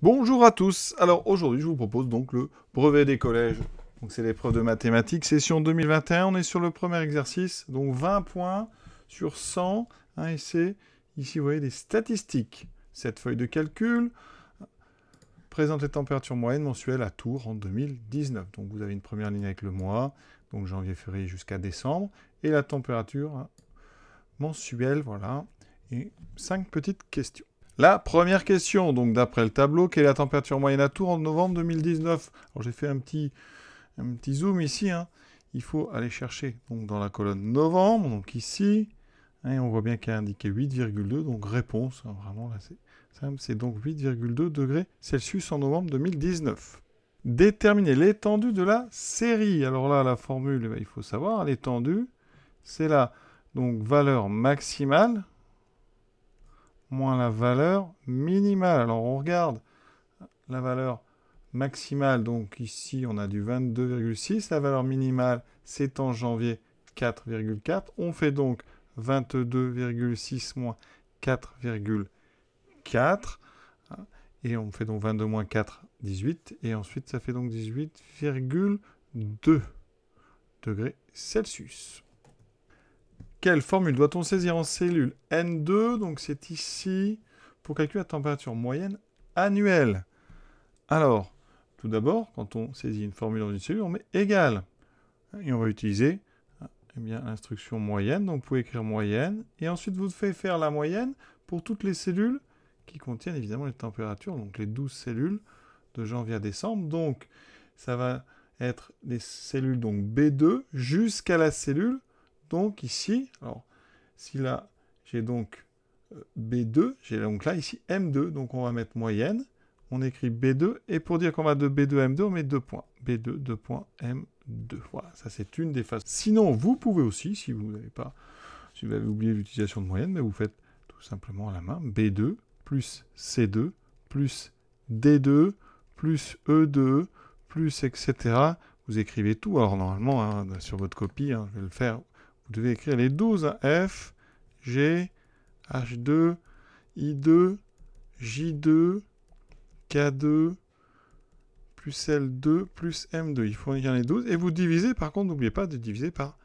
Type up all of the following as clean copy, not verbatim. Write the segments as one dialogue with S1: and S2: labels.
S1: Bonjour à tous. Alors aujourd'hui, je vous propose donc le brevet des collèges. Donc c'est l'épreuve de mathématiques, session 2021. On est sur le premier exercice, donc 20 points sur 100. Et c'est ici, vous voyez, des statistiques. Cette feuille de calcul présente les températures moyennes mensuelles à Tours en 2019. Donc vous avez une première ligne avec le mois, donc janvier, février jusqu'à décembre, et la température mensuelle, voilà, et 5 petites questions. La première question, donc d'après le tableau, quelle est la température moyenne à Tours en novembre 2019? Alors j'ai fait un petit zoom ici. Il faut aller chercher donc, dans la colonne novembre, donc ici. On voit bien qu'il y a indiqué 8,2, donc réponse. Vraiment là c'est simple, c'est donc 8,2 degrés Celsius en novembre 2019. Déterminer l'étendue de la série. Alors là, la formule, il faut savoir, l'étendue, c'est la donc, valeur maximale moins la valeur minimale. Alors on regarde la valeur maximale, donc ici on a du 22,6, la valeur minimale c'est en janvier 4,4, on fait donc 22,6 moins 4,4, et on fait donc 22 moins 4, 18, et ensuite ça fait donc 18,2 degrés Celsius. Quelle formule doit-on saisir en cellule N2? Donc c'est ici pour calculer la température moyenne annuelle. Alors, tout d'abord, quand on saisit une formule dans une cellule, on met égal. Et on va utiliser l'instruction moyenne. Donc vous pouvez écrire moyenne. Et ensuite, vous faites faire la moyenne pour toutes les cellules qui contiennent évidemment les températures. Donc les 12 cellules de janvier à décembre. Donc ça va être les cellules donc B2 jusqu'à la cellule. Donc ici, alors si là j'ai donc B2, j'ai donc là ici M2, donc on va mettre moyenne, on écrit B2, et pour dire qu'on va de B2 à M2, on met 2 points. B2, 2 points, M2. Voilà, ça c'est une des façons. Sinon, vous pouvez aussi, si vous n'avez pas, si vous avez oublié l'utilisation de moyenne, mais vous faites tout simplement à la main, B2 plus C2 plus D2 plus E2 plus etc. Vous écrivez tout. Alors normalement, sur votre copie, je vais le faire. Vous devez écrire les 12. F, G, H2, I2, J2, K2, plus L2, plus M2. Il faut écrire les 12. Et vous divisez, par contre, n'oubliez pas de diviser par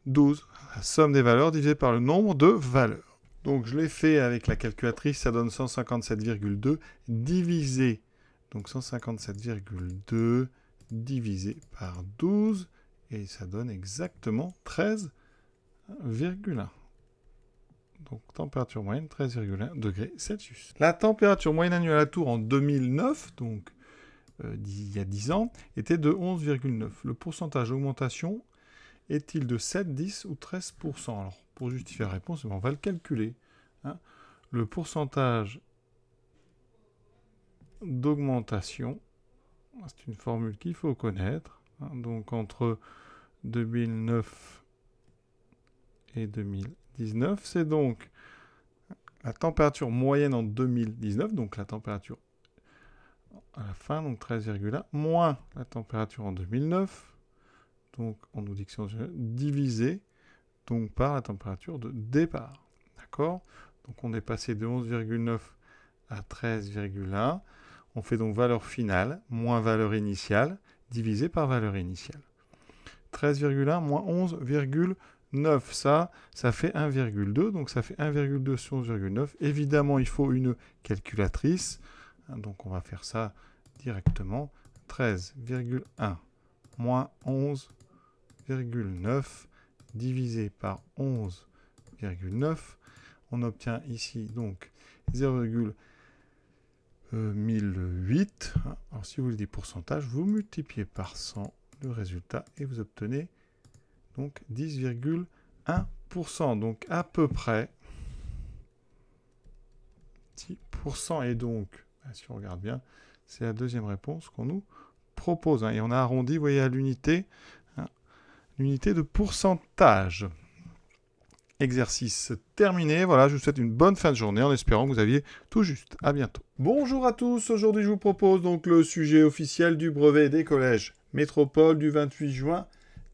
S1: 12. La somme des valeurs divisée par le nombre de valeurs. Donc je l'ai fait avec la calculatrice, ça donne 157,2 divisé. Donc 157,2 divisé par 12. Et ça donne exactement 13,1. Donc température moyenne 13,1 degrés Celsius. La température moyenne annuelle à Tours en 2009, donc il y a 10 ans, était de 11,9. Le pourcentage d'augmentation est-il de 7, 10 ou 13%? Alors pour justifier la réponse, on va le calculer. Le pourcentage d'augmentation, c'est une formule qu'il faut connaître. Donc entre 2009 et 2019, c'est donc la température moyenne en 2019, donc la température à la fin, donc 13,1, moins la température en 2009, donc on nous dit que c'est divisé donc par la température de départ. D'accord? Donc on est passé de 11,9 à 13,1. On fait donc valeur finale moins valeur initiale divisé par valeur initiale. 13,1 moins 11,9, ça fait 1,2, donc ça fait 1,2 sur 11,9. Évidemment, il faut une calculatrice, donc on va faire ça directement. 13,1 moins 11,9 divisé par 11,9. On obtient ici donc 0,1008. Alors si vous voulez des pourcentages, vous multipliez par 100 le résultat et vous obtenez donc 10,1%. Donc à peu près 10%. Et donc, si on regarde bien, c'est la deuxième réponse qu'on nous propose. Et on a arrondi, vous voyez, à l'unité, l'unité de pourcentage. Exercice terminé. Voilà, je vous souhaite une bonne fin de journée en espérant que vous aviez tout juste. À bientôt. Bonjour à tous. Aujourd'hui, je vous propose donc le sujet officiel du brevet des collèges Métropole du 28 juin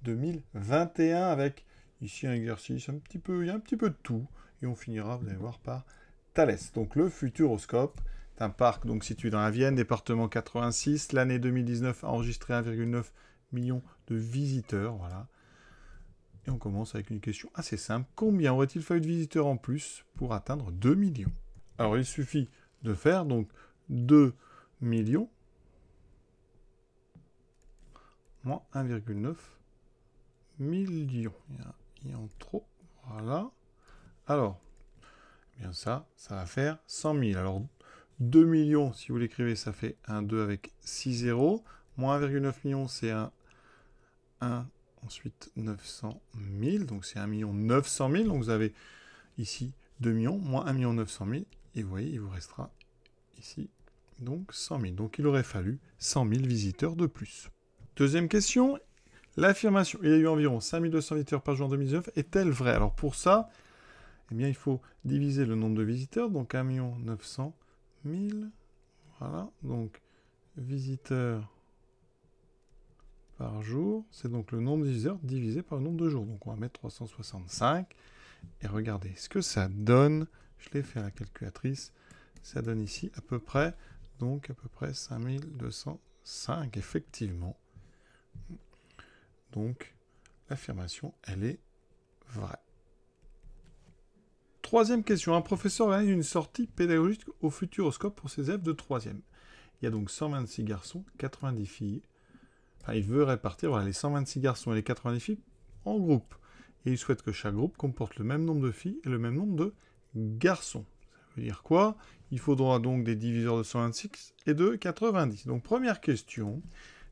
S1: 2021 avec ici un exercice un petit peu, il y a un petit peu de tout. Et on finira, vous allez voir, par Thalès. Donc le futuroscope un parc donc situé dans la Vienne, département 86. L'année 2019 a enregistré 1,9 million de visiteurs. Voilà. Et on commence avec une question assez simple. Combien aurait-il fallu de visiteurs en plus pour atteindre 2 millions? Alors, il suffit de faire donc 2 millions moins 1,9 million. Il y a en trop. Voilà. Alors, eh bien ça va faire 100 000. Alors, 2 millions, si vous l'écrivez, ça fait un 2 avec 6 zéros. Moins 1,9 million, c'est un 1. Ensuite, 900 000. Donc, c'est 1 900 000. Donc, vous avez ici 2 millions, moins 1 900 000. Et vous voyez, il vous restera ici, donc 100 000. Donc, il aurait fallu 100 000 visiteurs de plus. Deuxième question. L'affirmation, il y a eu environ 5200 visiteurs par jour en 2019, est-elle vraie? Alors, pour ça, eh bien, il faut diviser le nombre de visiteurs. Donc, 1 900 000. Voilà. Donc, visiteurs par jour, c'est donc le nombre de visiteurs divisé par le nombre de jours. Donc, on va mettre 365. Et regardez ce que ça donne. Je l'ai fait à la calculatrice. Ça donne ici à peu près, donc à peu près 5205, effectivement. Donc, l'affirmation, elle est vraie. Troisième question. Un professeur organise une sortie pédagogique au Futuroscope pour ses élèves de 3e. Il y a donc 126 garçons, 90 filles. Enfin, il veut répartir les 126 garçons et les 90 filles en groupes. Et il souhaite que chaque groupe comporte le même nombre de filles et le même nombre de garçons. Ça veut dire quoi? Il faudra donc des diviseurs de 126 et de 90. Donc, première question.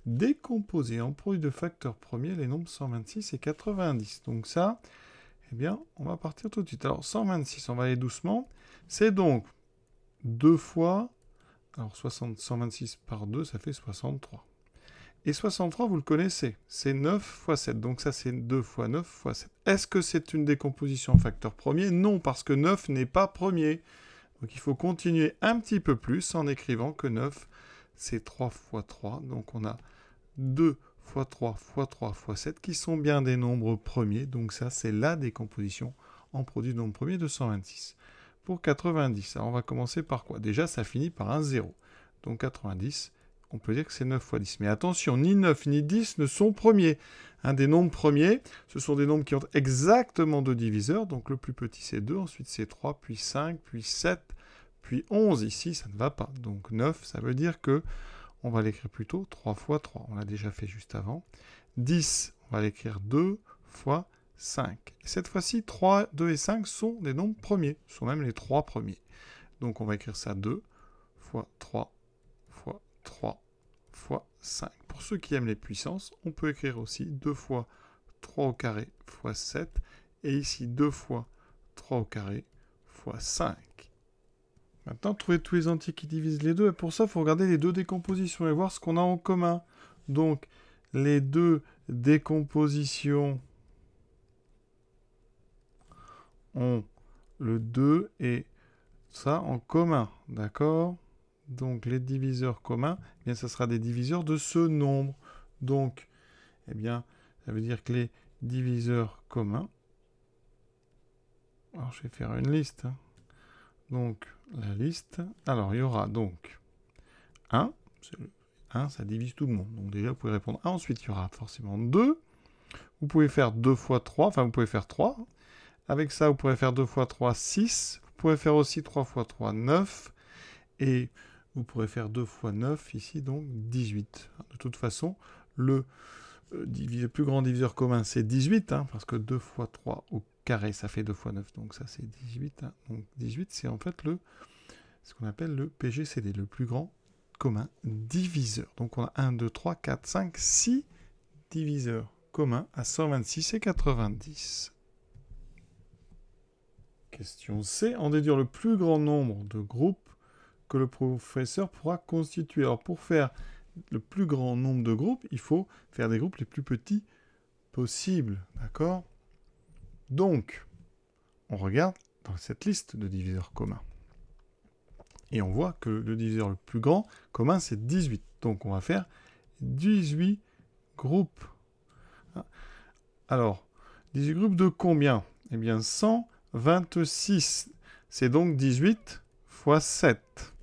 S1: Décomposer en produit de facteurs premiers les nombres 126 et 90. Donc ça, eh bien, on va partir tout de suite. Alors, 126, on va aller doucement. C'est donc 2 fois... Alors, 126 par 2, ça fait 63. Et 63, vous le connaissez, c'est 9 fois 7. Donc ça, c'est 2 fois 9 fois 7. Est-ce que c'est une décomposition en facteur premier? Non, parce que 9 n'est pas premier. Donc il faut continuer un petit peu plus en écrivant que 9, c'est 3 fois 3. Donc on a 2 fois 3 fois 3 fois 7 qui sont bien des nombres premiers. Donc ça, c'est la décomposition en produit de nombres premiers de 126. Pour 90, alors on va commencer par quoi? Déjà, ça finit par un 0. Donc 90... on peut dire que c'est 9 fois 10. Mais attention, ni 9 ni 10 ne sont premiers. Des nombres premiers, ce sont des nombres qui ont exactement 2 diviseurs. Donc le plus petit, c'est 2, ensuite c'est 3, puis 5, puis 7, puis 11. Ici, ça ne va pas. Donc 9, ça veut dire que on va l'écrire plutôt 3 fois 3. On l'a déjà fait juste avant. 10, on va l'écrire 2 fois 5. Et cette fois-ci, 3, 2 et 5 sont des nombres premiers. Ce sont même les 3 premiers. Donc on va écrire ça 2 fois 3 fois 3 fois 5. Pour ceux qui aiment les puissances, on peut écrire aussi 2 fois 3 au carré fois 7. Et ici, 2 fois 3 au carré fois 5. Maintenant, trouver tous les entiers qui divisent les deux. Et pour ça, il faut regarder les deux décompositions et voir ce qu'on a en commun. Donc, les deux décompositions ont le 2 et ça en commun. D'accord ? Donc, les diviseurs communs, eh bien, ça sera des diviseurs de ce nombre. Donc, eh bien, ça veut dire que les diviseurs communs... Alors, je vais faire une liste. Donc, la liste... Alors, il y aura donc 1. 1, ça divise tout le monde. Donc, déjà, vous pouvez répondre 1. Ensuite, il y aura forcément 2. Vous pouvez faire 2 fois 3. Enfin, vous pouvez faire 3. Avec ça, vous pourrez faire 2 fois 3, 6. Vous pouvez faire aussi 3 fois 3, 9. Et vous pourrez faire 2 fois 9, ici, donc 18. De toute façon, le plus grand diviseur commun, c'est 18, parce que 2 fois 3 au carré, ça fait 2 fois 9. Donc ça, c'est 18. Donc 18, c'est en fait ce qu'on appelle le PGCD, le plus grand commun diviseur. Donc on a 1, 2, 3, 4, 5, 6 diviseurs communs à 126 et 90. Question C. En déduire le plus grand nombre de groupes que le professeur pourra constituer. Alors pour faire le plus grand nombre de groupes, il faut faire des groupes les plus petits possibles. D'accord ? Donc, on regarde dans cette liste de diviseurs communs. Et on voit que le diviseur le plus grand commun, c'est 18. Donc on va faire 18 groupes. Alors, 18 groupes de combien ? Eh bien, 126. C'est donc 18 fois 7.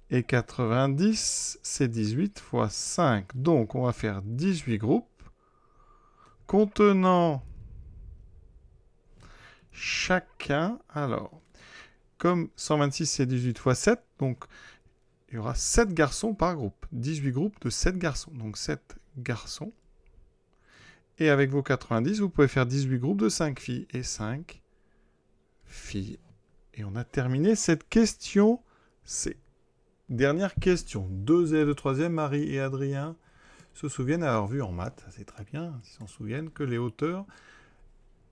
S1: Et 90, c'est 18 fois 5. Donc, on va faire 18 groupes contenant chacun. Alors, comme 126, c'est 18 fois 7, donc il y aura 7 garçons par groupe. 18 groupes de 7 garçons. Donc 7 garçons. Et avec vos 90, vous pouvez faire 18 groupes de 5 filles. Et 5 filles. Et on a terminé cette question C. Dernière question. 2 élèves de 3e, Marie et Adrien, se souviennent avoir vu en maths, c'est très bien, ils s'en souviennent, que les hauteurs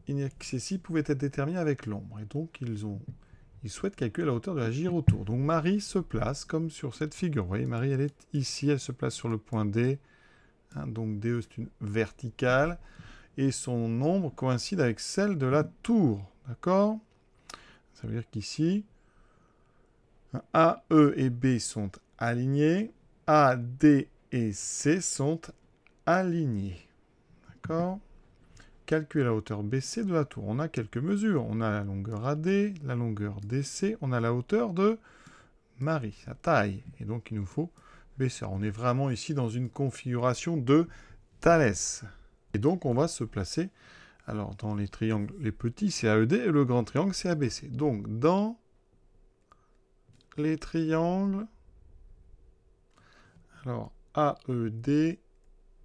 S1: inaccessibles pouvaient être déterminées avec l'ombre. Et donc, ils souhaitent calculer la hauteur de la gyrotour. Donc, Marie se place comme sur cette figure. Vous voyez, Marie, elle est ici, elle se place sur le point D. Hein, donc, DE, c'est une verticale. Et son ombre coïncide avec celle de la tour. D'accord? Ça veut dire qu'ici, A, E et B sont alignés. A, D et C sont alignés. D'accord? Calculer la hauteur BC de la tour. On a quelques mesures. On a la longueur AD, la longueur DC, on a la hauteur de Marie, sa taille. Et donc, il nous faut BC. On est vraiment ici dans une configuration de Thalès. Et donc, on va se placer. Alors, dans les triangles, les petits, c'est AED et le grand triangle, c'est ABC. Donc, dans les triangles, alors, AED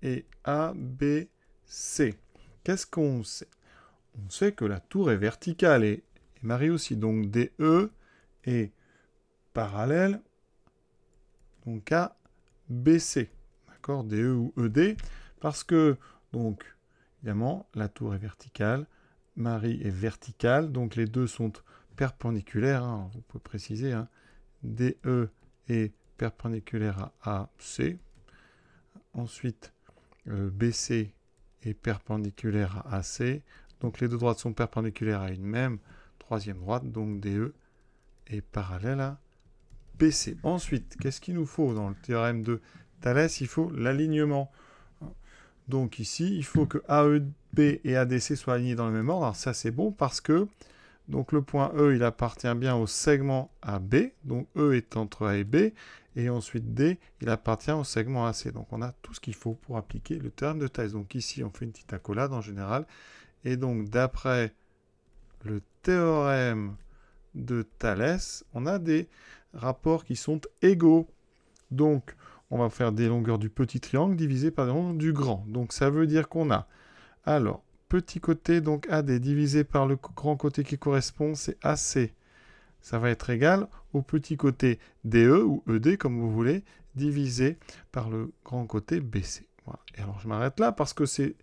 S1: et ABC. Qu'est-ce qu'on sait? On sait que la tour est verticale et Marie aussi. Donc DE est parallèle donc à BC. D'accord? DE ou ED. Parce que, donc, évidemment, la tour est verticale. Marie est verticale. Donc les deux sont perpendiculaires. Hein, vous pouvez préciser. Hein. DE est perpendiculaire à AC. Ensuite, BC est perpendiculaire à AC. Donc les deux droites sont perpendiculaires à une même troisième droite. Donc DE est parallèle à BC. Ensuite, qu'est-ce qu'il nous faut dans le théorème de Thalès? Il faut l'alignement. Donc ici, il faut que AEB et ADC soient alignés dans le même ordre. Alors ça, c'est bon parce que donc le point E, il appartient bien au segment AB. Donc E est entre A et B. Et ensuite D, il appartient au segment AC. Donc on a tout ce qu'il faut pour appliquer le théorème de Thalès. Donc ici, on fait une petite accolade en général. Et donc d'après le théorème de Thalès, on a des rapports qui sont égaux. Donc on va faire des longueurs du petit triangle divisées par les longueurs du grand. Donc ça veut dire qu'on a, alors, petit côté, donc AD divisé par le grand côté qui correspond, c'est AC. Ça va être égal au petit côté DE ou ED, comme vous voulez, divisé par le grand côté BC. Voilà. Et alors je m'arrête là parce que c'est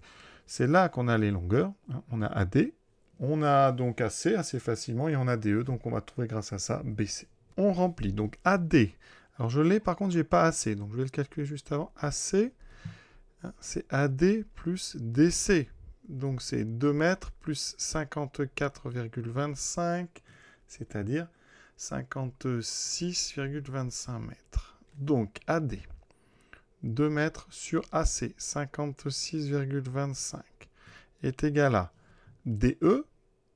S1: là qu'on a les longueurs. Hein. On a AD, on a donc AC assez facilement et on a DE, donc on va trouver grâce à ça BC. On remplit donc AD. Alors je l'ai, par contre, je n'ai pas AC, donc je vais le calculer juste avant. AC, hein, c'est AD plus DC. Donc c'est 2 mètres plus 54,25, c'est-à-dire 56,25 mètres. Donc AD, 2 mètres sur AC, 56,25, est égal à DE,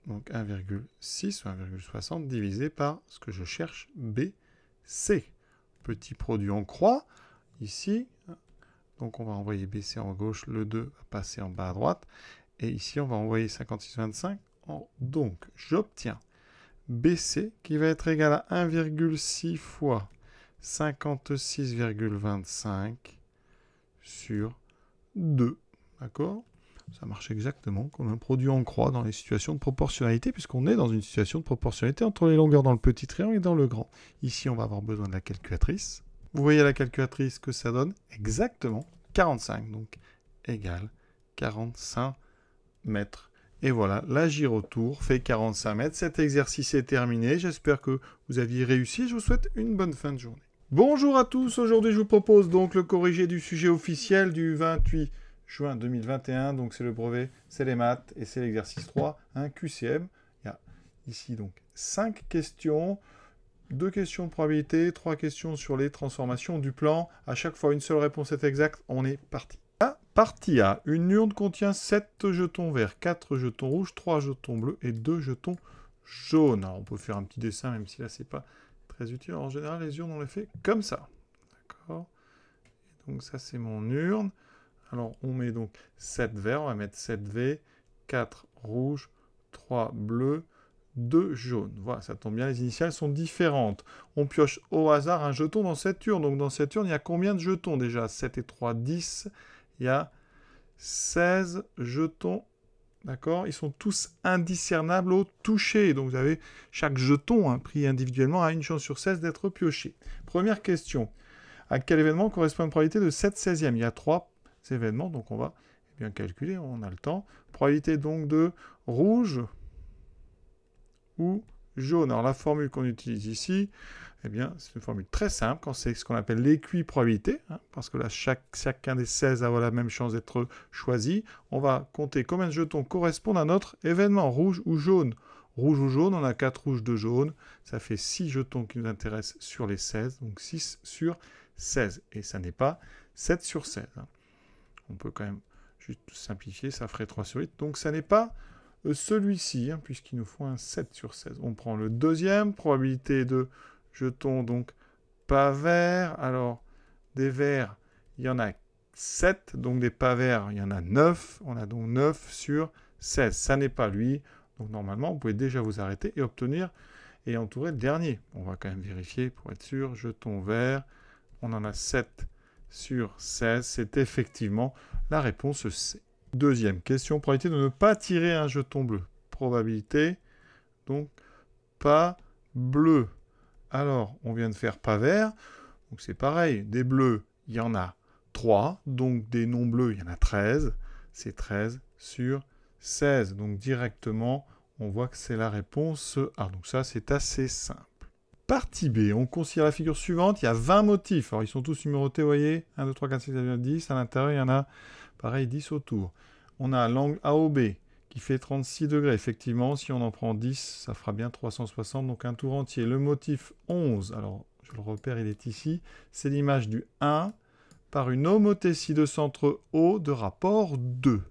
S1: donc 1,6 ou 1,60 divisé par ce que je cherche, BC. Petit produit en croix, ici. Donc on va envoyer BC en gauche, le 2 va passer en bas à droite. Et ici, on va envoyer 56,25 en... Donc, j'obtiens BC qui va être égal à 1,6 fois 56,25 sur 2. D'accord? Ça marche exactement comme un produit en croix dans les situations de proportionnalité, puisqu'on est dans une situation de proportionnalité entre les longueurs dans le petit triangle et dans le grand. Ici, on va avoir besoin de la calculatrice. Vous voyez à la calculatrice que ça donne exactement 45, donc égal 45 mètres. Et voilà, la gyrotour fait 45 mètres. Cet exercice est terminé. J'espère que vous aviez réussi. Je vous souhaite une bonne fin de journée. Bonjour à tous. Aujourd'hui, je vous propose donc le corrigé du sujet officiel du 28 juin 2021. Donc, c'est le brevet, c'est les maths et c'est l'exercice 3, un QCM. Il y a ici donc 5 questions. 2 questions de probabilité, 3 questions sur les transformations du plan. À chaque fois, une seule réponse est exacte. On est parti. Partie A. Une urne contient 7 jetons verts, 4 jetons rouges, 3 jetons bleus et 2 jetons jaunes. Alors, on peut faire un petit dessin, même si là, c'est pas très utile. En général, les urnes, on les fait comme ça. D'accord. Donc ça, c'est mon urne. Alors, on met donc 7 verts. On va mettre 7 V, 4 rouges, 3 bleus, 2 jaunes. Voilà, ça tombe bien, les initiales sont différentes. On pioche au hasard un jeton dans cette urne. Donc, dans cette urne, il y a combien de jetons déjà? 7 et 3, 10. Il y a 16 jetons. D'accord? Ils sont tous indiscernables au toucher. Donc, vous avez chaque jeton pris individuellement a une chance sur 16 d'être pioché. Première question. À quel événement correspond une probabilité de 7/16e? Il y a 3 événements, donc on va bien calculer, on a le temps. Probabilité donc de rouge ou jaune. Alors la formule qu'on utilise ici, eh bien, c'est une formule très simple, quand c'est ce qu'on appelle l'équiprobabilité, parce que là, chacun des 16 a la même chance d'être choisi. On va compter combien de jetons correspondent à notre événement, rouge ou jaune. Rouge ou jaune, on a 4 rouges, 2 jaunes. Ça fait 6 jetons qui nous intéressent sur les 16, donc 6 sur 16. Et ça n'est pas 7 sur 16. On peut quand même juste simplifier, ça ferait 3 sur 8. Donc ça n'est pas celui-ci, puisqu'il nous faut un 7 sur 16. On prend le deuxième, probabilité de jetons, donc pas verts. Alors, des verts, il y en a 7, donc des pas verts, il y en a 9. On a donc 9 sur 16. Ça n'est pas lui. Donc normalement, vous pouvez déjà vous arrêter et obtenir et entourer le dernier. On va quand même vérifier pour être sûr. Jetons verts, on en a 7 sur 16. C'est effectivement la réponse C. Deuxième question, probabilité de ne pas tirer un jeton bleu. Probabilité, donc pas bleu. Alors, on vient de faire pas vert. Donc c'est pareil, des bleus, il y en a 3. Donc des non bleus, il y en a 13. C'est 13 sur 16. Donc directement, on voit que c'est la réponse A. Donc ça, c'est assez simple. Partie B, on considère la figure suivante. Il y a 20 motifs. Alors ils sont tous numérotés, vous voyez. 1, 2, 3, 4, 5, 6, 7, 10. À l'intérieur, il y en a, pareil, 10 autour. On a l'angle AOB qui fait 36 degrés. Effectivement, si on en prend 10, ça fera bien 360, donc un tour entier. Le motif 11, alors je le repère, il est ici. C'est l'image du 1 par une homothétie de centre O de rapport 2.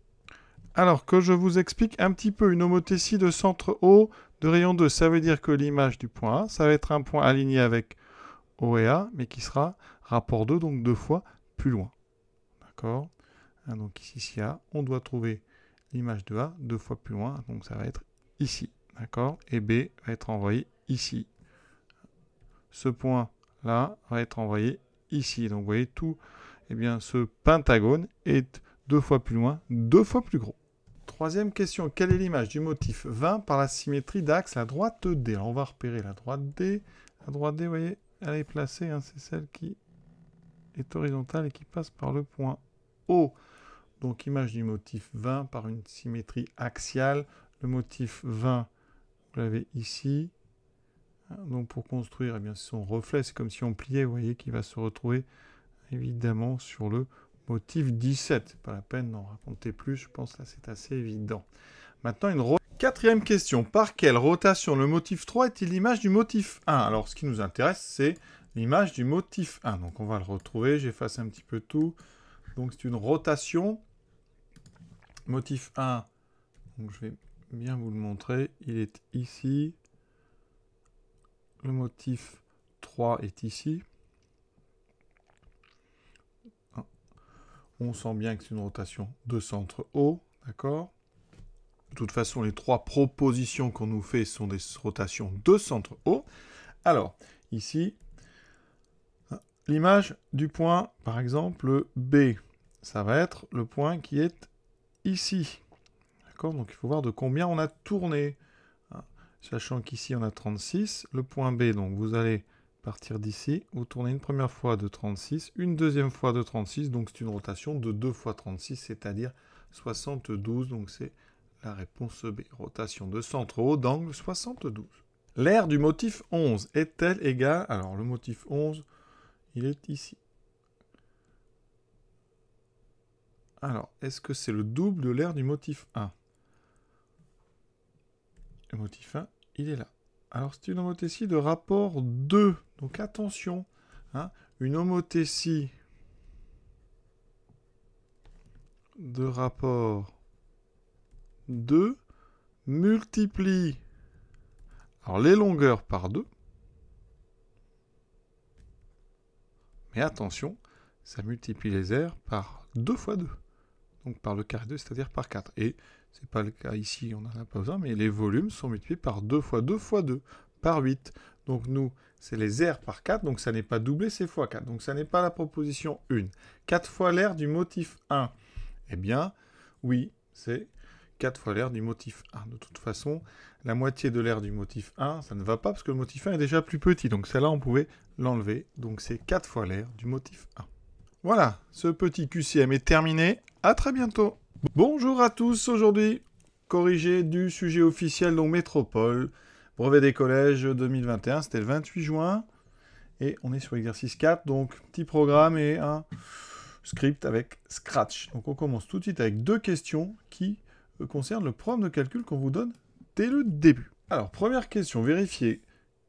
S1: Alors que je vous explique un petit peu une homothétie de centre O de rayon 2. Ça veut dire que l'image du point A, ça va être un point aligné avec O et A, mais qui sera rapport 2, donc 2 fois plus loin. D'accord? Donc ici, A, on doit trouver l'image de A 2 fois plus loin, donc ça va être ici. D'accord? Et B va être envoyé ici. Ce point-là va être envoyé ici. Donc vous voyez tout, eh bien, ce pentagone est 2 fois plus loin, 2 fois plus gros. Troisième question, quelle est l'image du motif 20 par la symétrie d'axe la droite D? Alors on va repérer la droite D. La droite D, vous voyez, elle est placée, c'est celle qui est horizontale et qui passe par le point O. Donc image du motif 20 par une symétrie axiale. Le motif 20, vous l'avez ici. Donc pour construire, eh bien, son reflet, c'est comme si on pliait, vous voyez, qui va se retrouver évidemment sur le motif 17. Pas la peine d'en raconter plus, je pense là c'est assez évident. Maintenant, quatrième question. Par quelle rotation le motif 3 est-il l'image du motif 1? Alors ce qui nous intéresse, c'est l'image du motif 1. Donc on va le retrouver, j'efface un petit peu tout. Donc c'est une rotation. Motif 1, donc je vais bien vous le montrer, il est ici. Le motif 3 est ici. On sent bien que c'est une rotation de centre O, d'accord? De toute façon, les 3 propositions qu'on nous fait sont des rotations de centre O. Alors, ici, l'image du point, par exemple, B, ça va être le point qui est ici. D'accord? Donc il faut voir de combien on a tourné. Sachant qu'ici on a 36. Le point B, donc vous allez partir d'ici. Vous tournez une première fois de 36, une deuxième fois de 36. Donc c'est une rotation de 2 fois 36, c'est-à-dire 72. Donc c'est la réponse B. Rotation de centre O d'angle 72. L'aire du motif 11 est-elle égale? Alors le motif 11, il est ici. Alors, est-ce que c'est le double de l'aire du motif 1? Le motif 1, il est là. Alors, c'est une homothétie de rapport 2. Donc, attention. Une homothétie de rapport 2 multiplie alors, les longueurs par 2. Mais attention, ça multiplie les R par 2 fois 2. Donc par le carré 2, c'est-à-dire par 4. Et ce n'est pas le cas ici, on n'en a pas besoin, mais les volumes sont multipliés par 2 fois 2 fois 2, par 8. Donc nous, c'est les R par 4, donc ça n'est pas doublé, c'est fois 4. Donc ça n'est pas la proposition 1. 4 fois l'air du motif 1. Eh bien, oui, c'est 4 fois l'air du motif 1. De toute façon, la moitié de l'air du motif 1, ça ne va pas parce que le motif 1 est déjà plus petit. Donc celle-là, on pouvait l'enlever. Donc c'est 4 fois l'air du motif 1. Voilà, ce petit QCM est terminé. À très bientôt. Bonjour à tous. Aujourd'hui, corrigé du sujet officiel, donc Métropole, brevet des collèges 2021. C'était le 28 juin. Et on est sur l'exercice 4. Donc, petit programme et un script avec Scratch. Donc on commence tout de suite avec 2 questions qui concernent le programme de calcul qu'on vous donne dès le début. Alors, première question, vérifiez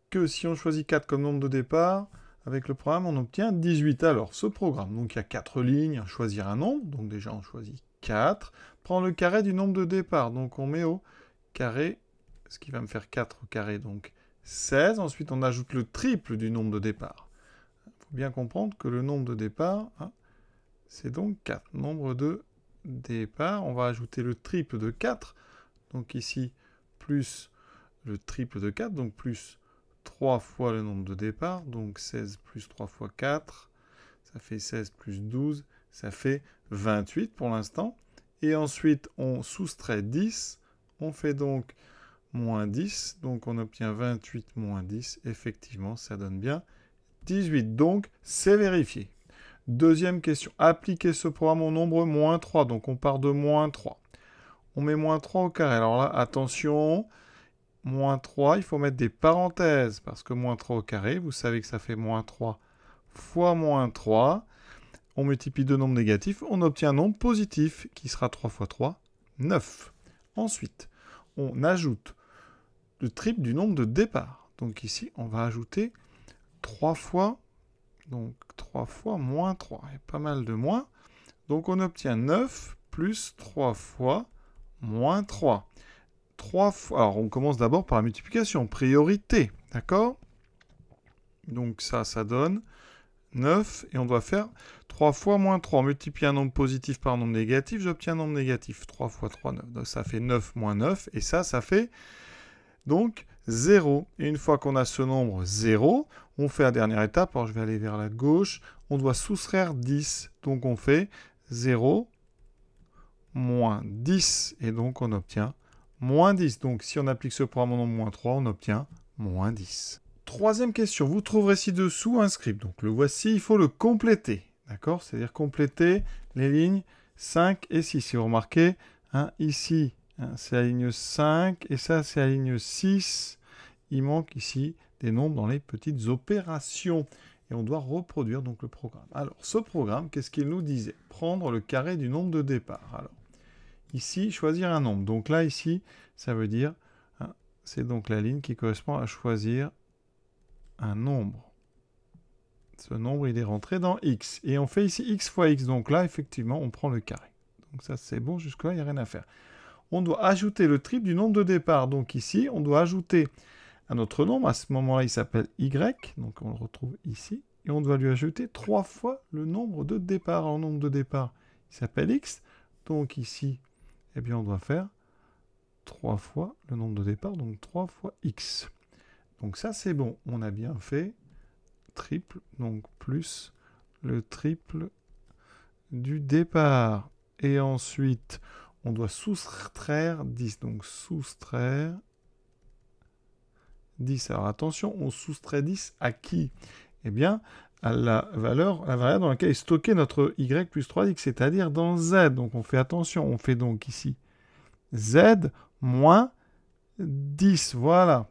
S1: que si on choisit 4 comme nombre de départ, avec le programme, on obtient 18. Alors, ce programme, donc il y a 4 lignes, choisir un nombre, donc déjà on choisit 4, prendre le carré du nombre de départ, donc on met au carré, ce qui va me faire 4 au carré, donc 16. Ensuite, on ajoute le triple du nombre de départ. Il faut bien comprendre que le nombre de départ, c'est donc 4. Nombre de départ, on va ajouter le triple de 4. Donc ici, plus le triple de 4, donc plus 3 fois le nombre de départ. Donc 16 plus 3 fois 4, ça fait 16 plus 12, ça fait 28 pour l'instant. Et ensuite, on soustrait 10. On fait donc moins 10. Donc on obtient 28 moins 10. Effectivement, ça donne bien 18. Donc, c'est vérifié. Deuxième question. Appliquer ce programme au nombre moins 3. Donc, on part de moins 3. On met moins 3 au carré. Alors là, attention, moins 3, il faut mettre des parenthèses. Parce que moins 3 au carré, vous savez que ça fait moins 3 fois moins 3. On multiplie deux nombres négatifs. On obtient un nombre positif qui sera 3 fois 3, 9. Ensuite, on ajoute le triple du nombre de départ. Donc ici, on va ajouter 3 fois... Donc 3 fois moins 3. Il y a pas mal de moins. Donc on obtient 9 plus 3 fois moins 3. 3 fois... Alors on commence d'abord par la multiplication. Priorité. D'accord? Donc ça donne 9. Et on doit faire 3 fois moins 3. On multiplie un nombre positif par un nombre négatif. J'obtiens un nombre négatif. 3 fois 3, 9. Donc ça fait 9 moins 9. Et ça fait donc 0. Et une fois qu'on a ce nombre 0, on fait la dernière étape. Alors je vais aller vers la gauche. On doit soustraire 10. Donc on fait 0 moins 10. Et donc on obtient moins 10. Donc si on applique ce programme au nombre moins 3, on obtient moins 10. Troisième question. Vous trouverez ci-dessous un script. Donc le voici, il faut le compléter. D'accord? C'est-à-dire compléter les lignes 5 et 6. Si vous remarquez, ici, c'est la ligne 5 et ça, c'est la ligne 6. Il manque ici des nombres dans les petites opérations. Et on doit reproduire donc le programme. Alors, ce programme, qu'est-ce qu'il nous disait? Prendre le carré du nombre de départ. Alors, ici, choisir un nombre. Donc là, ici, ça veut dire, c'est donc la ligne qui correspond à choisir un nombre. Ce nombre, il est rentré dans x. Et on fait ici x fois x. Donc là, effectivement, on prend le carré. Donc ça, c'est bon. Jusque-là, il n'y a rien à faire. On doit ajouter le triple du nombre de départ. Donc ici, on doit ajouter un autre nombre. À ce moment-là, il s'appelle y. Donc on le retrouve ici. Et on doit lui ajouter 3 fois le nombre de départ. En nombre de départ, il s'appelle x. Donc ici, eh bien, on doit faire 3 fois le nombre de départ. Donc 3 fois x. Donc ça, c'est bon. On a bien fait triple. Donc plus le triple du départ. Et ensuite, on doit soustraire 10. Donc soustraire 10. Alors attention, on soustrait 10 à qui? Eh bien, à la variable dans laquelle est stocké notre y plus 3x, c'est-à-dire dans z. Donc on fait attention, on fait donc ici z moins 10. Voilà.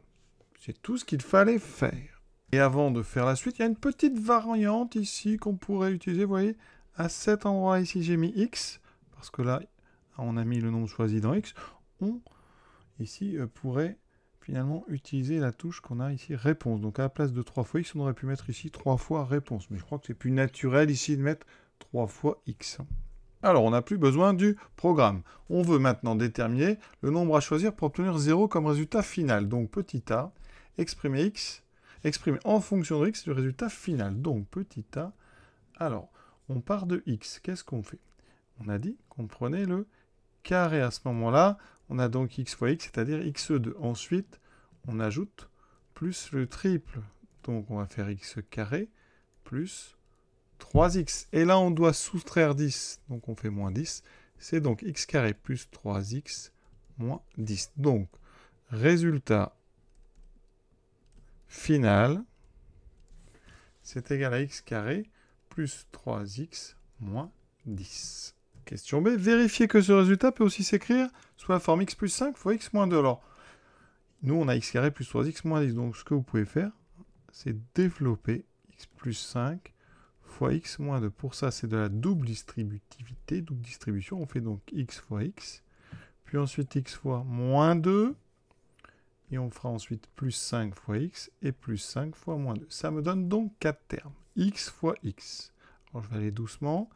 S1: C'est tout ce qu'il fallait faire. Et avant de faire la suite, il y a une petite variante ici qu'on pourrait utiliser. Vous voyez, à cet endroit ici, j'ai mis x, parce que là, on a mis le nombre choisi dans x. On, ici, pourrait finalement utiliser la touche qu'on a ici, réponse. Donc à la place de 3 fois x, on aurait pu mettre ici 3 fois réponse. Mais je crois que c'est plus naturel ici de mettre 3 fois x. Alors, on n'a plus besoin du programme. On veut maintenant déterminer le nombre à choisir pour obtenir 0 comme résultat final. Donc petit a, exprimer en fonction de x le résultat final. Donc petit a Alors, on part de x. Qu'est-ce qu'on fait? On a dit qu'on prenait le carré. À ce moment-là, on a donc x fois x, c'est-à-dire x2. Ensuite, on ajoute plus le triple. Donc, on va faire x carré plus 3x. Et là, on doit soustraire 10. Donc, on fait moins 10. C'est donc x carré plus 3x moins 10. Donc, résultat final, c'est égal à x carré plus 3x moins 10. Question B. Vérifiez que ce résultat peut aussi s'écrire sous la forme x plus 5 fois x moins 2. Alors, nous, on a x carré plus 3x moins 10. Donc, ce que vous pouvez faire, c'est développer x plus 5 fois x moins 2. Pour ça, c'est de la double distributivité, double distribution. On fait donc x fois x, puis ensuite x fois moins 2, et on fera ensuite plus 5 fois x et plus 5 fois moins 2. Ça me donne donc 4 termes. X fois x. Alors, je vais aller doucement.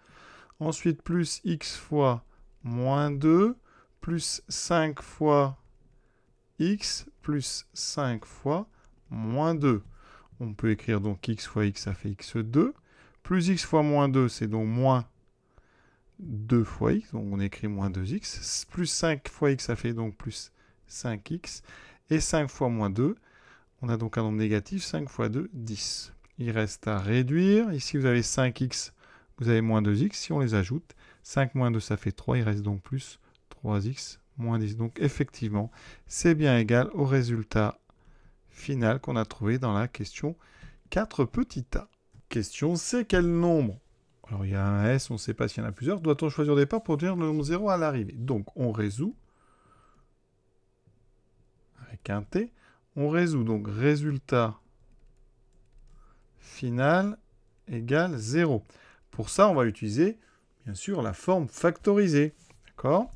S1: Ensuite, plus x fois moins 2, plus 5 fois x, plus 5 fois moins 2. On peut écrire donc x fois x, ça fait x2. Plus x fois moins 2, c'est donc moins 2 fois x. Donc on écrit moins 2x. Plus 5 fois x, ça fait donc plus 5x. Et 5 fois moins 2, on a donc un nombre négatif. 5 fois 2, 10. Il reste à réduire. Ici, vous avez 5x, vous avez moins 2x. Si on les ajoute, 5 moins 2, ça fait 3. Il reste donc plus 3x moins 10. Donc effectivement, c'est bien égal au résultat final qu'on a trouvé dans la question 4 petit a. Question C, quel nombre? Alors il y a un S, on ne sait pas s'il y en a plusieurs. Doit-on choisir au départ pour dire le nombre 0 à l'arrivée? Donc on résout avec un T. On résout donc résultat final égale 0. Pour ça, on va utiliser, bien sûr, la forme factorisée. D'accord?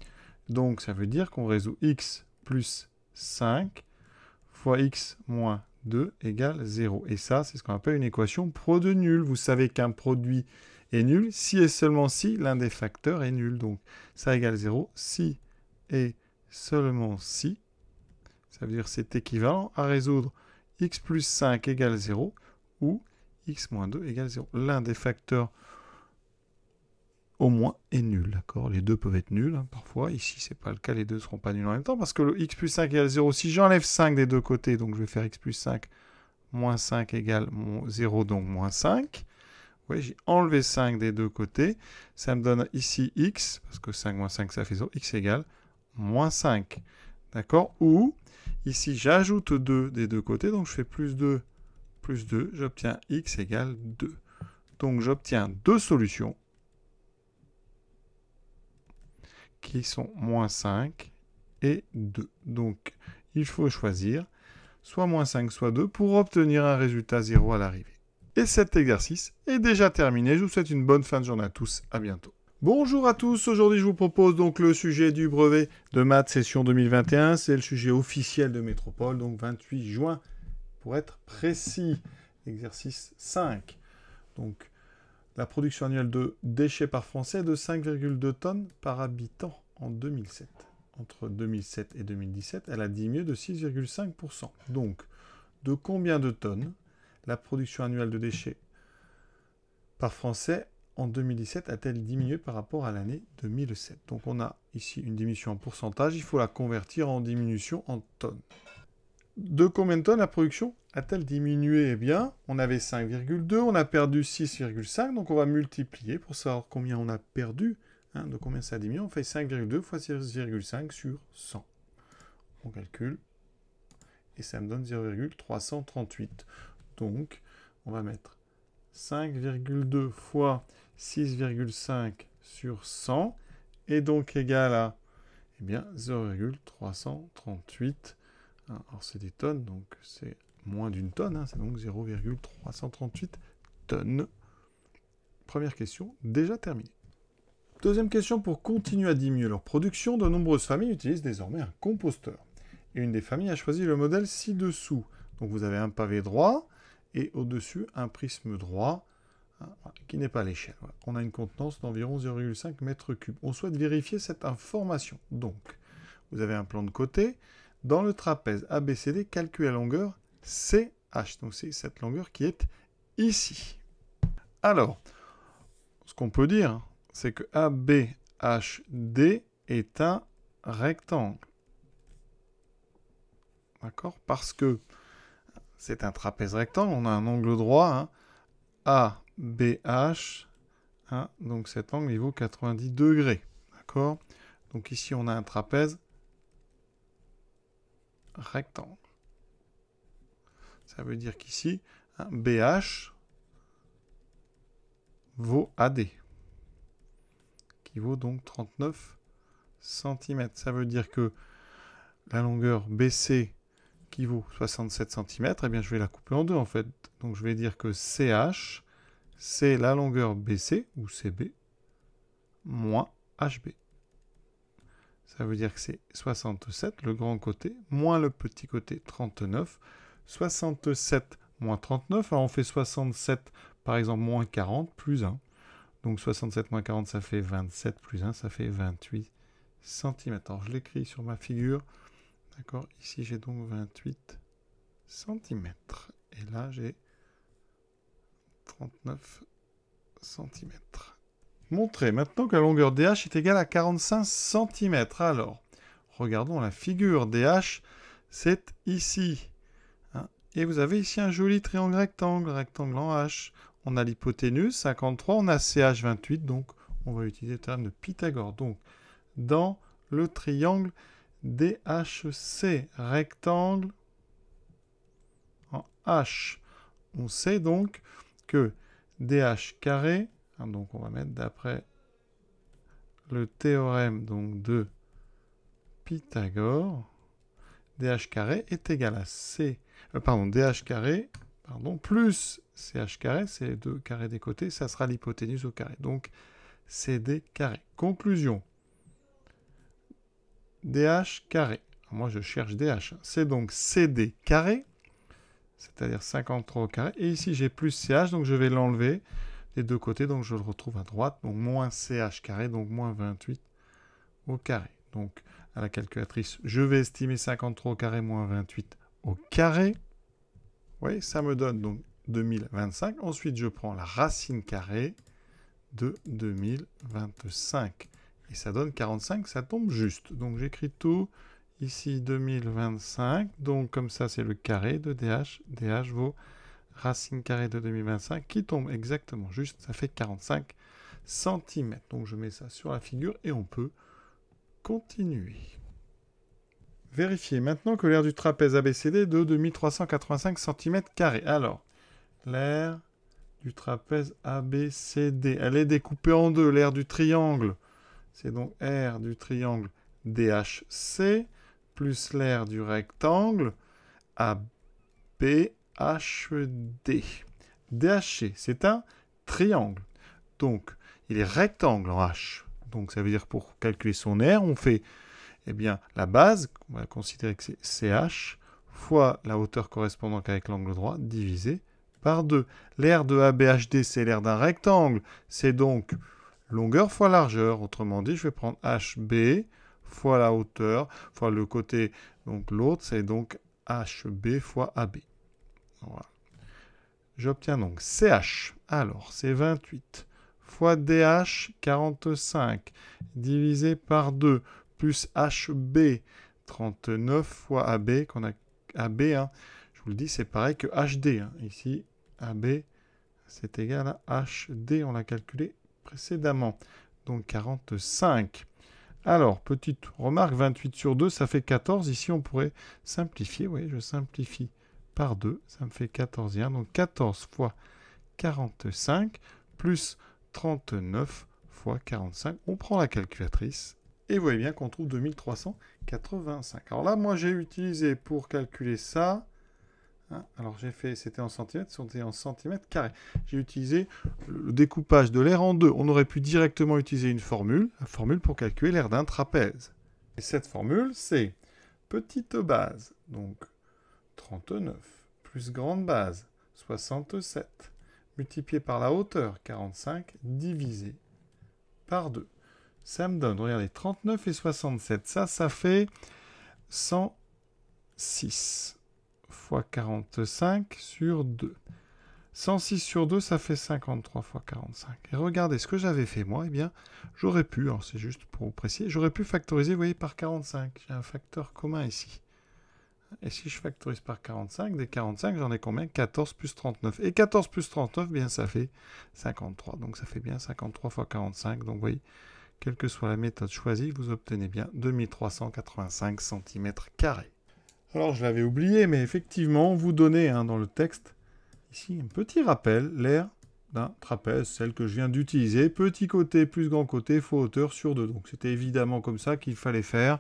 S1: Donc, ça veut dire qu'on résout x plus 5 fois x moins 2 égale 0. Et ça, c'est ce qu'on appelle une équation pro de nul. Vous savez qu'un produit est nul si et seulement si l'un des facteurs est nul. Donc, ça égale 0 si et seulement si. Ça veut dire que c'est équivalent à résoudre x plus 5 égale 0 ou x moins 2 égale 0. L'un des facteurs au moins est nul, d'accord? Les deux peuvent être nuls, hein, parfois. Ici, ce n'est pas le cas, les deux ne seront pas nuls en même temps, parce que le x plus 5 égale 0, si j'enlève 5 des deux côtés, donc je vais faire x plus 5 moins 5 égale 0, donc moins 5. Oui, j'ai enlevé 5 des deux côtés. Ça me donne ici x, parce que 5 moins 5, ça fait 0, x égale moins 5. D'accord? Ou, ici, j'ajoute 2 des deux côtés, donc je fais plus 2, j'obtiens x égale 2. Donc, j'obtiens deux solutions qui sont moins 5 et 2. Donc, il faut choisir soit moins 5, soit 2 pour obtenir un résultat 0 à l'arrivée. Et cet exercice est déjà terminé. Je vous souhaite une bonne fin de journée à tous. À bientôt. Bonjour à tous. Aujourd'hui, je vous propose donc le sujet du brevet de maths session 2021. C'est le sujet officiel de Métropole, donc 28 juin pour être précis. Exercice 5. Donc, la production annuelle de déchets par Français est de 5,2 tonnes par habitant en 2007. Entre 2007 et 2017, elle a diminué de 6,5%. Donc, de combien de tonnes la production annuelle de déchets par Français en 2017 a-t-elle diminué par rapport à l'année 2007? Donc, on a ici une diminution en pourcentage. Il faut la convertir en diminution en tonnes. De combien de tonnes la production a-t-elle diminué? Eh bien, on avait 5,2, on a perdu 6,5, donc on va multiplier pour savoir combien on a perdu, de combien ça a diminué. On fait 5,2 fois 6,5 sur 100. On calcule, et ça me donne 0,338. Donc, on va mettre 5,2 fois 6,5 sur 100, et donc égal à, eh bien, 0,338. Alors, c'est des tonnes, donc c'est moins d'une tonne, c'est donc 0,338 tonnes. Première question, déjà terminée. Deuxième question, pour continuer à diminuer leur production, de nombreuses familles utilisent désormais un composteur. Et une des familles a choisi le modèle ci-dessous. Donc vous avez un pavé droit, et au-dessus un prisme droit, qui n'est pas à l'échelle. Voilà. On a une contenance d'environ 0,5 m3. On souhaite vérifier cette information. Donc, vous avez un plan de côté. Dans le trapèze ABCD, calculez la longueur CH. Donc, c'est cette longueur qui est ici. Alors, ce qu'on peut dire, c'est que ABHD est un rectangle. D'accord? Parce que c'est un trapèze rectangle, on a un angle droit, hein, ABH, hein, donc cet angle il vaut 90 degrés. D'accord? Donc ici on a un trapèze rectangle. Ça veut dire qu'ici, hein, BH vaut AD, qui vaut donc 39 cm. Ça veut dire que la longueur BC qui vaut 67 cm, eh bien je vais la couper en deux en fait. Donc je vais dire que CH, c'est la longueur BC, ou CB, moins HB. Ça veut dire que c'est 67, le grand côté, moins le petit côté, 39. 67 moins 39, alors on fait 67, par exemple, moins 40, plus 1. Donc 67 moins 40, ça fait 27, plus 1, ça fait 28 cm. Alors je l'écris sur ma figure. D'accord, ici j'ai donc 28 cm. Et là j'ai 39 cm. Montrer maintenant que la longueur DH est égale à 45 cm. Alors, regardons la figure DH, c'est ici. Hein. Et vous avez ici un joli triangle rectangle en H. On a l'hypoténuse, 53, on a CH, 28, donc on va utiliser le théorème de Pythagore. Donc, dans le triangle DHC, rectangle en H, on sait donc que DH carré, hein, donc on va mettre d'après le théorème donc, de Pythagore, DH carré est égal à DH carré, plus CH carré, c'est les deux carrés des côtés, ça sera l'hypoténuse au carré. Donc, CD carré. Conclusion. DH carré. Alors, moi, je cherche DH. C'est donc CD carré, c'est-à-dire 53 au carré. Et ici, j'ai plus CH, donc je vais l'enlever des deux côtés, donc je le retrouve à droite. Donc, moins CH carré, donc moins 28 au carré. Donc, à la calculatrice, je vais estimer 53 au carré moins 28 au carré. Oui, ça me donne donc 2025. Ensuite, je prends la racine carrée de 2025. Et ça donne 45, ça tombe juste. Donc, j'écris tout. Ici, 2025. Donc, comme ça, c'est le carré de DH. DH vaut racine carrée de 2025 qui tombe exactement juste. Ça fait 45 cm. Donc, je mets ça sur la figure et on peut continuer. Vérifiez maintenant que l'aire du trapèze ABCD est de 2385 cm². Alors, l'aire du trapèze ABCD, elle est découpée en deux. L'aire du triangle, c'est donc R du triangle DHC, plus l'aire du rectangle ABHD. DHC, c'est un triangle. Donc, il est rectangle en H. Donc, ça veut dire pour calculer son aire, on fait la base, on va considérer que c'est CH, fois la hauteur correspondante avec l'angle droit, divisé par 2. L'aire de ABHD, c'est l'aire d'un rectangle. C'est donc longueur fois largeur. Autrement dit, je vais prendre HB fois la hauteur, fois le côté, donc l'autre, c'est donc HB fois AB. Voilà. J'obtiens donc CH. Alors, c'est 28 fois DH, 45, divisé par 2, plus HB, 39 fois AB, qu'on a AB, hein, je vous le dis, c'est pareil que HD. Hein. Ici, AB, c'est égal à HD, on l'a calculé précédemment. Donc 45. Alors, petite remarque, 28 sur 2, ça fait 14. Ici, on pourrait simplifier. Oui, je simplifie par 2, ça me fait 14. Donc 14 fois 45, plus 39 fois 45. On prend la calculatrice. Et vous voyez bien qu'on trouve 2385. Alors là, moi, j'ai utilisé pour calculer ça. Hein, alors j'ai fait, c'était en centimètres, c'était en centimètres carrés. J'ai utilisé le découpage de l'aire en deux. On aurait pu directement utiliser une formule, la formule pour calculer l'aire d'un trapèze. Et cette formule, c'est petite base, donc 39, plus grande base, 67, multiplié par la hauteur, 45, divisé par 2. Ça me donne, regardez, 39 et 67. Ça fait 106 fois 45 sur 2. 106 sur 2, ça fait 53 fois 45. Et regardez ce que j'avais fait moi, eh bien, j'aurais pu, alors c'est juste pour vous préciser, j'aurais pu factoriser, vous voyez, par 45. J'ai un facteur commun ici. Et si je factorise par 45, des 45, j'en ai combien? 14 plus 39. Et 14 plus 39, bien, ça fait 53. Donc ça fait bien 53 fois 45. Donc vous voyez, quelle que soit la méthode choisie, vous obtenez bien 2385 cm². Alors je l'avais oublié, mais effectivement, vous donnez dans le texte, ici, un petit rappel, l'aire d'un trapèze, celle que je viens d'utiliser, petit côté plus grand côté, fois hauteur sur 2. Donc c'était évidemment comme ça qu'il fallait faire,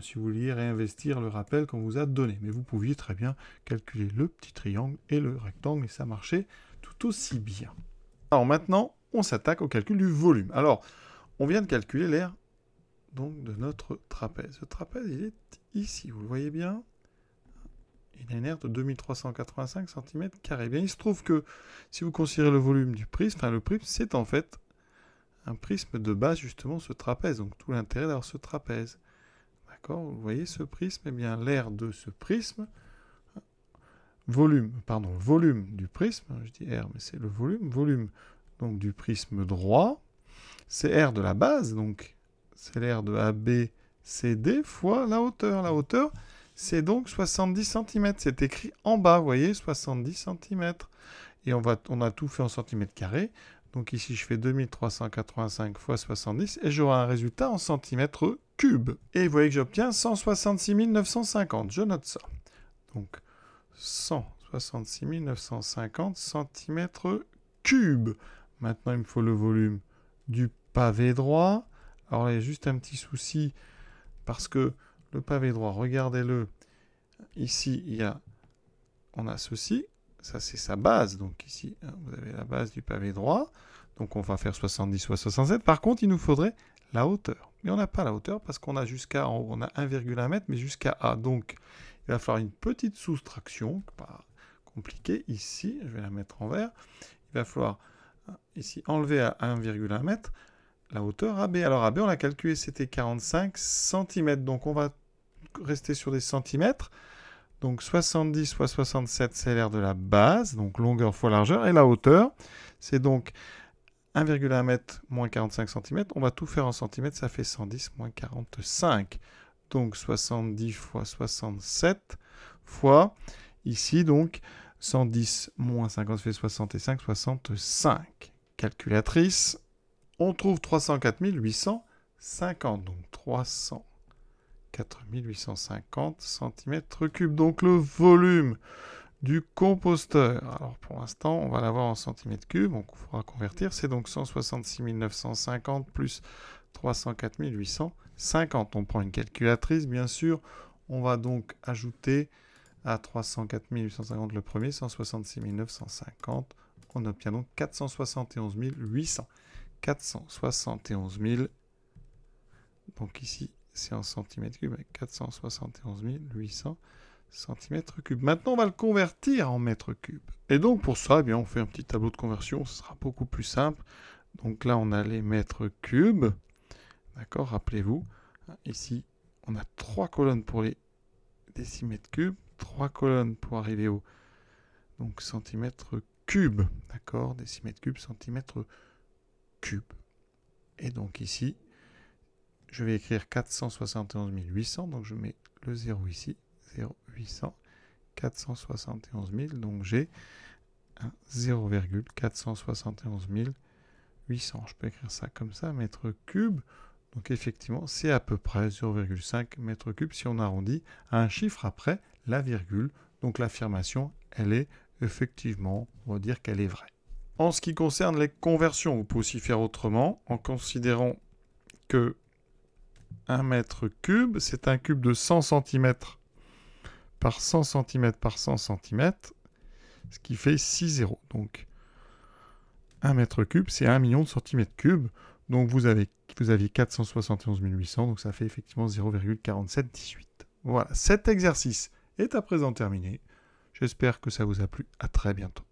S1: si vous vouliez réinvestir le rappel qu'on vous a donné. Mais vous pouviez très bien calculer le petit triangle et le rectangle, et ça marchait tout aussi bien. Alors maintenant, on s'attaque au calcul du volume. Alors, on vient de calculer l'aire donc de notre trapèze. Ce trapèze, il est ici, vous le voyez bien. Il a une aire de 2385 cm². Bien, il se trouve que si vous considérez le volume du prisme, le prisme, c'est en fait un prisme de base, justement, ce trapèze. Donc, tout l'intérêt d'avoir ce trapèze. D'accord? Vous voyez ce prisme? Eh bien, l'aire de ce prisme, volume du prisme, je dis R, mais c'est le volume donc, du prisme droit, c'est R de la base, donc c'est l'aire de ABCD fois la hauteur. La hauteur, c'est donc 70 cm. C'est écrit en bas, vous voyez, 70 cm. Et on a tout fait en centimètres carrés. Donc ici, je fais 2385 fois 70 et j'aurai un résultat en centimètres cubes. Et vous voyez que j'obtiens 166 950. Je note ça. Donc 166 950 cm3. Maintenant, il me faut le volume du pavé droit. Alors là, il y a juste un petit souci parce que le pavé droit, regardez-le, ici, on a ceci, ça c'est sa base, donc ici, vous avez la base du pavé droit, donc on va faire 70 fois 67, par contre, il nous faudrait la hauteur, mais on n'a pas la hauteur parce qu'on a on a 1,1 m, mais jusqu'à A, donc il va falloir une petite soustraction, pas compliquée, ici, je vais la mettre en vert, il va falloir, ici, enlever à 1,1 m, la hauteur AB. Alors AB, on l'a calculé, c'était 45 cm. Donc on va rester sur des centimètres. Donc 70 fois 67, c'est l'aire de la base. Donc longueur fois largeur. Et la hauteur, c'est donc 1,1 m moins 45 cm. On va tout faire en centimètres, ça fait 110 moins 45. Donc 70 fois 67 fois, ici donc, 110 moins 50 fait 65, 65. Calculatrice. On trouve 304 850, donc 304 850 cm3. Donc le volume du composteur, alors pour l'instant on va l'avoir en centimètres cubes, donc il faudra convertir, c'est donc 166 950 plus 304 850. On prend une calculatrice bien sûr, on va donc ajouter à 304 850 le premier, 166 950, on obtient donc 471 800. 471 000, donc ici c'est en centimètres cubes, 471 800 centimètres cubes. Maintenant on va le convertir en mètres cubes. Et donc pour ça, eh bien, on fait un petit tableau de conversion, ce sera beaucoup plus simple. Donc là on a les mètres cubes, d'accord, rappelez-vous, ici on a 3 colonnes pour les décimètres cubes, 3 colonnes pour arriver au donc centimètres cubes, d'accord, décimètres cubes, centimètres cube. Et donc ici, je vais écrire 471 800, donc je mets le 0 ici, 0, 800, 471 000, donc j'ai 0,471 800. Je peux écrire ça comme ça, mètres cubes. Donc effectivement, c'est à peu près 0,5 mètres cubes si on arrondit à un chiffre après la virgule. Donc l'affirmation, elle est effectivement, on va dire qu'elle est vraie. En ce qui concerne les conversions, vous pouvez aussi faire autrement en considérant que 1 mètre cube, c'est un cube de 100 cm par 100 cm par 100 cm, ce qui fait 6 zéros. Donc 1 mètre cube, c'est 1 million de centimètres cubes. Donc vous aviez 471 800, donc ça fait effectivement 0,4718. Voilà, cet exercice est à présent terminé. J'espère que ça vous a plu. À très bientôt.